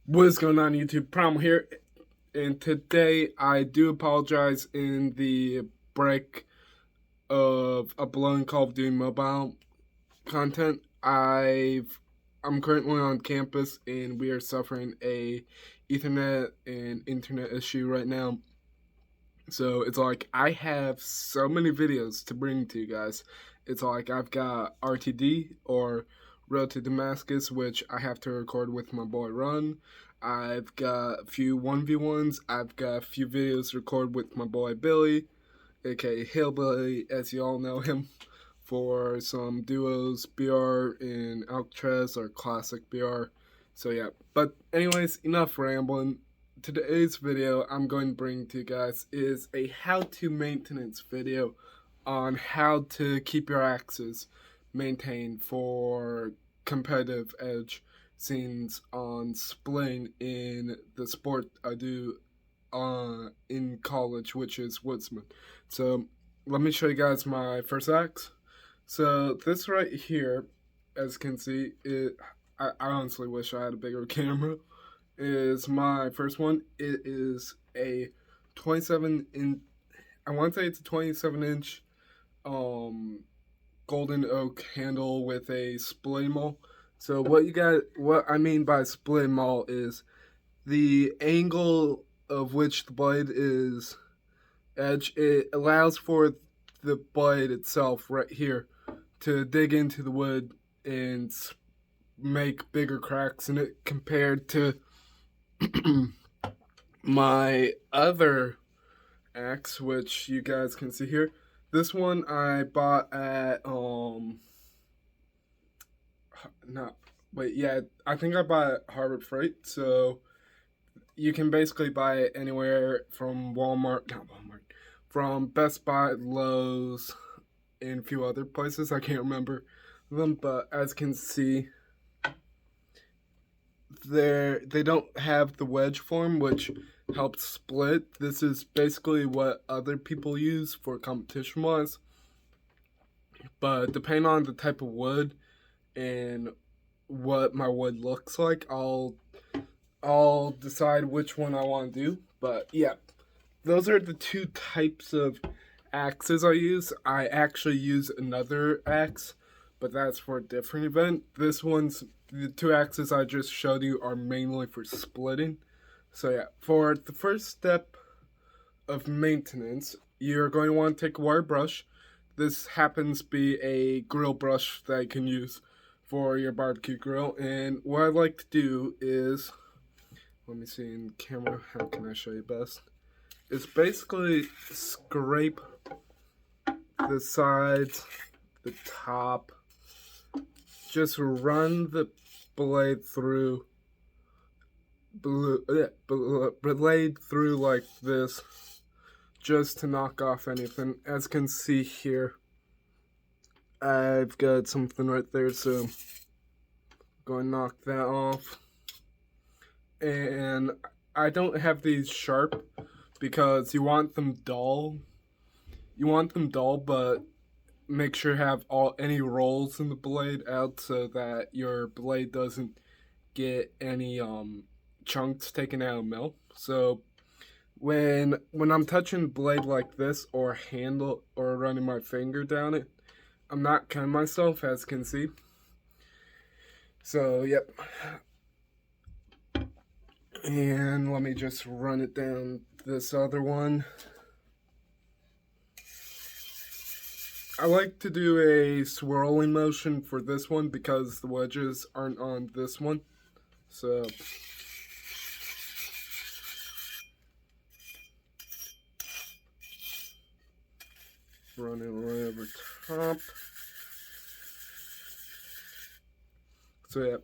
What's going on, YouTube? Primal here, and today I do apologize in the break of uploading Call of Duty Mobile content. I'm currently on campus, and we are suffering a Ethernet and internet issue right now. So it's like I have so many videos to bring to you guys. It's like I've got RTD or Road to Damascus, which I have to record with my boy Run. I've got a few 1v1s. I've got a few videos to record with my boy Billy, aka Hillbilly, as you all know him, for some duos, BR in Alcatraz or classic BR. So yeah, but anyways, enough rambling. Today's video I'm going to bring to you guys is a how-to maintenance video on how to keep your axes maintained for competitive edge scenes on splitting in the sport I do in college, which is woodsman. So let me show you guys my first axe. So this right here, as you can see, I honestly wish I had a bigger camera, is my first one. It is a 27 inch, I want to say it's a 27-inch golden oak handle with a split maul. So what I mean by split maul is the angle of which the blade is edge. It allows for the blade itself right here to dig into the wood and make bigger cracks in it compared to my other axe, which you guys can see here. This one I bought at not wait, yeah, I think I bought it at Harbor Freight. So you can basically buy it anywhere from not Walmart, from Best Buy, Lowe's, and a few other places. I can't remember them, but as you can see, they don't have the wedge form, which helps split. This is basically what other people use for competition wise. But depending on the type of wood and what my wood looks like, I'll decide which one I want to do. But yeah, those are the two types of axes I use. I actually use another axe, but that's for a different event. The two axes I just showed you are mainly for splitting. So yeah, for the first step of maintenance, you're going to want to take a wire brush. This happens to be a grill brush that you can use for your barbecue grill. And what I like to do is, let me see in camera, how can I show you best? It's basically scrape the sides, the top, just run the blade through like this, just to knock off anything. As you can see here, I've got something right there, so I'm going to knock that off. And I don't have these sharp because you want them dull. But make sure you have any rolls in the blade out so that your blade doesn't get any chunks taken out of mill. So when I'm touching the blade like this or handle or running my finger down it, I'm not cutting myself, as you can see. So yep. And let me just run it down this other one. I like to do a swirling motion for this one because the wedges aren't on this one. So run it right over top. So yeah,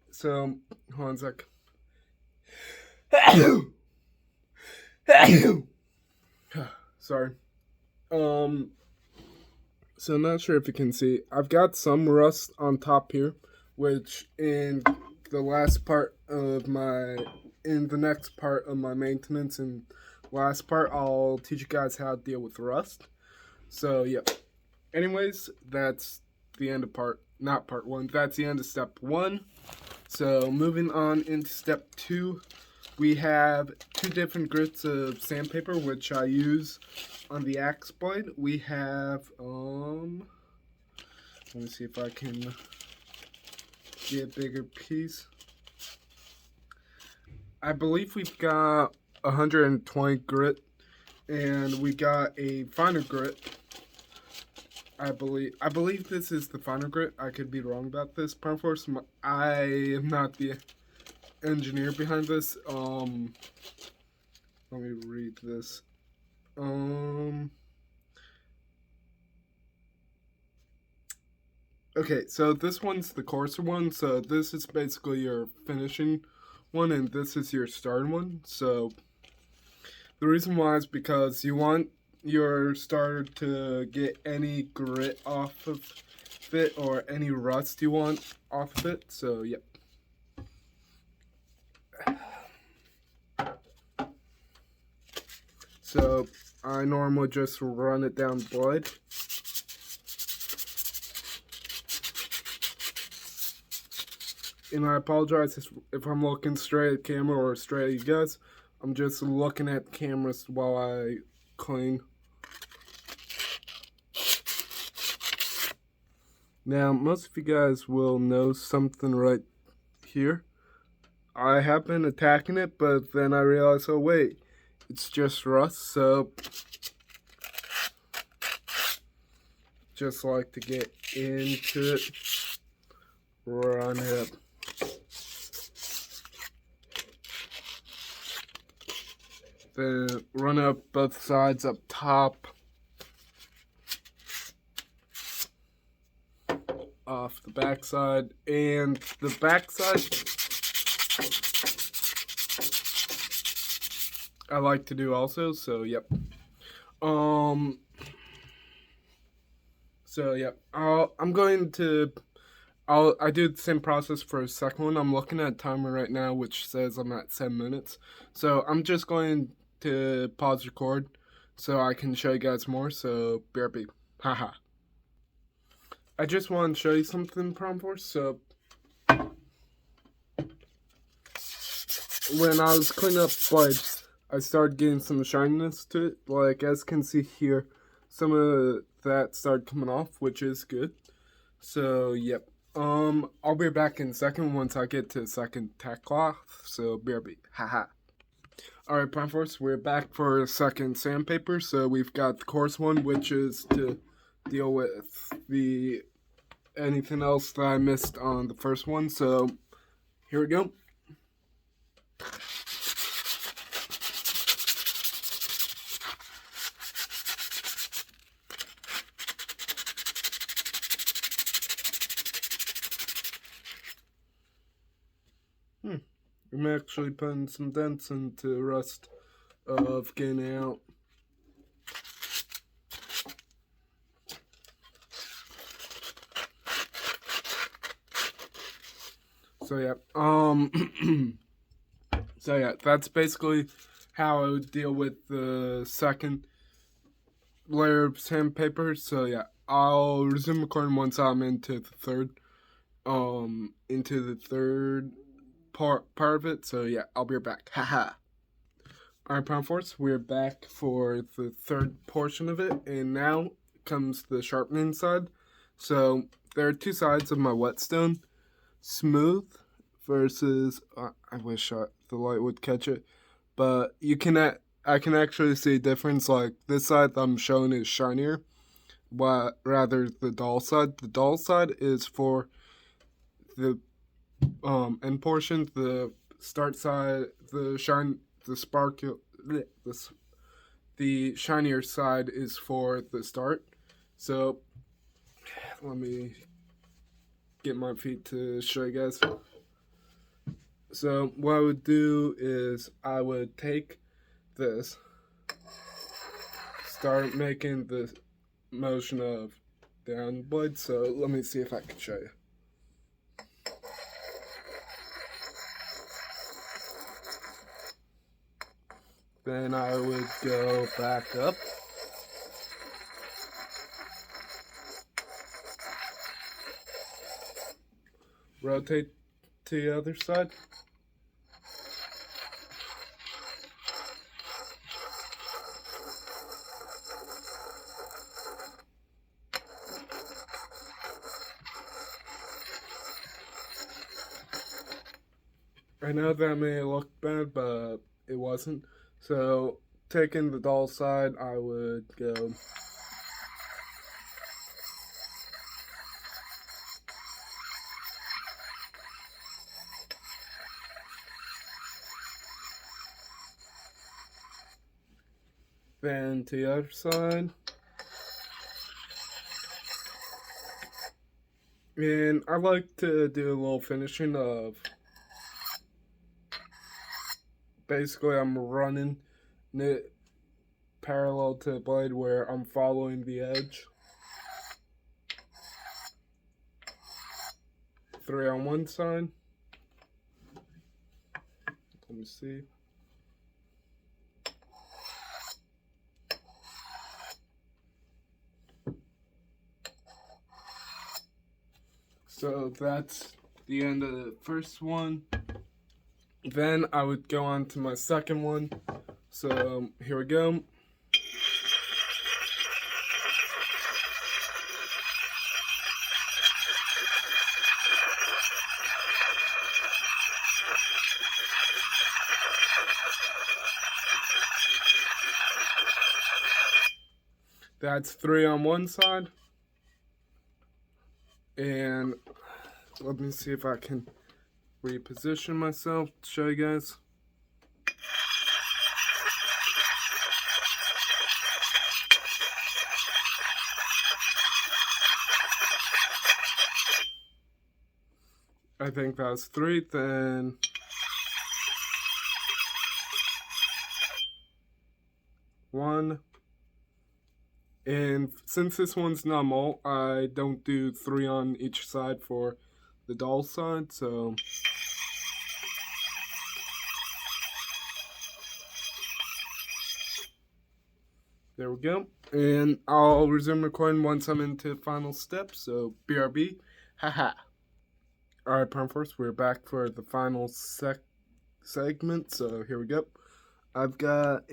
so hold on a sec. Sorry. So I'm not sure if you can see. I've got some rust on top here, which in the next part of my maintenance and last part, I'll teach you guys how to deal with rust. So yeah. Anyways, that's the end of not part one. That's the end of step one. So moving on into step two, we have two different grits of sandpaper, which I use on the axe blade. We have, let me see if I can get a bigger piece. I believe we've got 120 grit, and we got a finer grit. I believe this is the finer grit. I could be wrong about this. Pound Force, I am not the engineer behind this. Let me read this. Okay, so this one's the coarser one. So this is basically your finishing one, and this is your starting one. So the reason why is because you want your starter to get any grit off of it or any rust you want off of it. So yep. So I normally just run it down the blade. And I apologize if I'm looking straight at camera or straight at you guys. I'm just looking at the cameras while I clean. Now, most of you guys will know something right here. I have been attacking it, but then I realized, oh wait, it's just rust, so just like to get into it, run it up. Then run up both sides up top, off the back side, and the back side I like to do also, so yep. So yep, I do the same process for a second one. I'm looking at a timer right now, which says I'm at 7 minutes. So I'm just going to pause record so I can show you guys more. So BRB, haha. I just want to show you something, Prom Force. So when I was cleaning up blades, I started getting some shininess to it. Like as you can see here, some of that started coming off, which is good. So yep. I'll be back in a second once I get to the second tack cloth. So BRB, haha. Alright, Prime Force, we're back for a second sandpaper. So we've got the coarse one, which is to deal with anything else that I missed on the first one. So here we go. I'm actually putting some dents into rust of getting out. So yeah, so yeah, that's basically how I would deal with the second layer of sandpaper. So yeah, I'll resume recording once I'm into the third part of it. So yeah, I'll be right back. Haha. Alright, Pound Force, we're back for the third portion of it, and now comes the sharpening side. So there are two sides of my whetstone. Smooth versus I wish the light would catch it, but I can actually see a difference. Like this side that I'm showing is shinier, while rather the dull side. The dull side is for the end portion. The start side, the shinier side is for the start. So let me get my feet to show you guys. So what I would do is I would take this, start making the motion of down blade. So let me see if I can show you. Then I would go back up. rotate to the other side. I know that may look bad, but it wasn't. So, taking the doll side, I would go then to the other side. And I like to do a little finishing of, basically I'm running it parallel to the blade where I'm following the edge. 3 on one side. Let me see. So that's the end of the first one. Then I would go on to my second one. So here we go. That's 3 on one side. And let me see if I can reposition myself to show you guys. I think that was 3, then 1. And since this one's normal, I don't do 3 on each side for the doll side, so there we go. And I'll resume recording once I'm into the final step, so BRB, haha. Alright, Prime Force, we're back for the final segment, so here we go. I've got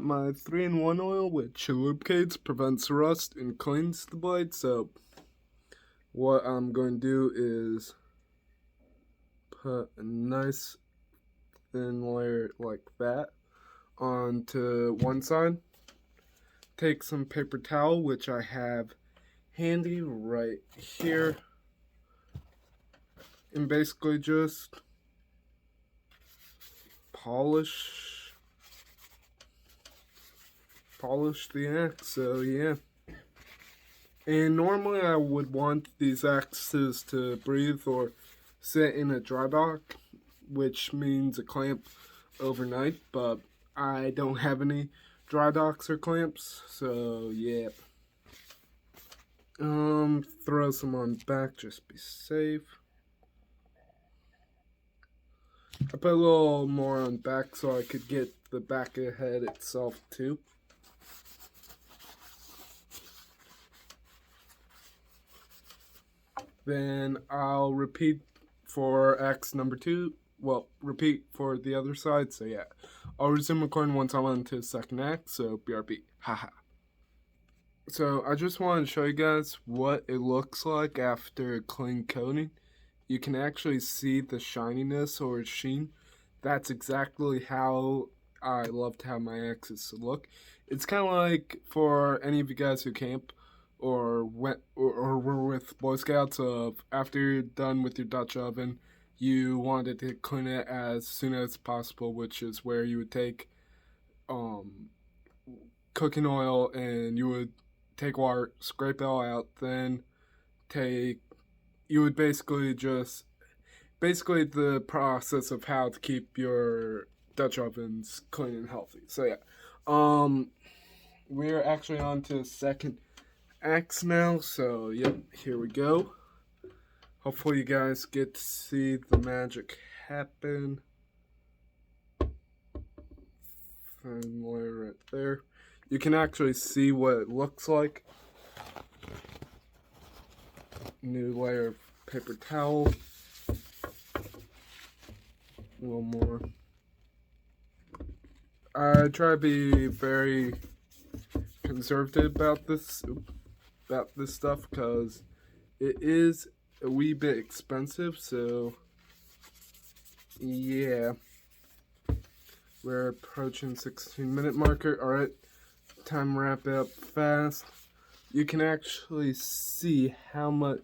my 3-in-1 oil, which lubricates, prevents rust, and cleans the blade. So what I'm going to do is put a nice thin layer like that onto one side. Take some paper towel, which I have handy right here, and basically just polish the axe. So yeah, and normally I would want these axes to breathe or sit in a dry dock, which means a clamp overnight, but I don't have any dry docks or clamps, so yeah. Throw some on back, just be safe. I put a little more on back so I could get the back of the head itself too. Then I'll repeat for axe number 2. Well, repeat for the other side, so yeah. I'll resume recording once I'm on to the second act, so BRB, haha. So I just wanted to show you guys what it looks like after clean coating. You can actually see the shininess or sheen. That's exactly how I love to have my axes look. It's kind of like for any of you guys who camp or were with Boy Scouts, of after you're done with your Dutch oven, you wanted to clean it as soon as possible, which is where you would take cooking oil and you would take water, scrape it all out, then you would basically the process of how to keep your Dutch ovens clean and healthy. So yeah, we're actually on to the second axe now, so yep, here we go. Hopefully you guys get to see the magic happen. Thin layer right there. You can actually see what it looks like. New layer of paper towel. A little more. I try to be very conservative about this stuff because it is a wee bit expensive. So yeah, we're approaching 16-minute marker. All right, time to wrap it up fast. You can actually see how much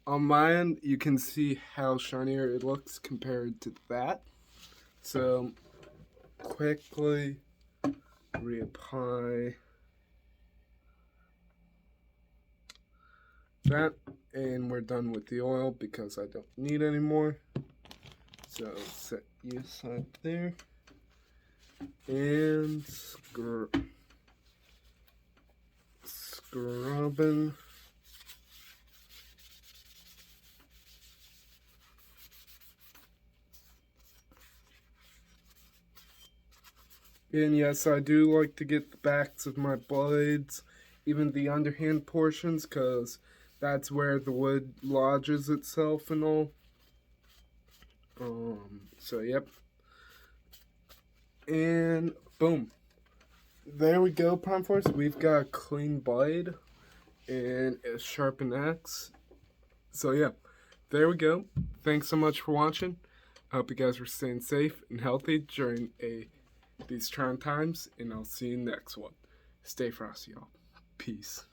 on my end. You can see how shinier it looks compared to that. So quickly reapply that, and we're done with the oil because I don't need any more. So set you aside there, and scrubbing. And yes, I do like to get the backs of my blades, even the underhand portions, because that's where the wood lodges itself and all. So yep. And boom. There we go, Prime Force. We've got a clean blade and a sharpened axe. So yeah, there we go. Thanks so much for watching. I hope you guys were staying safe and healthy during these trying times, and I'll see you next one. Stay frosty, y'all. Peace.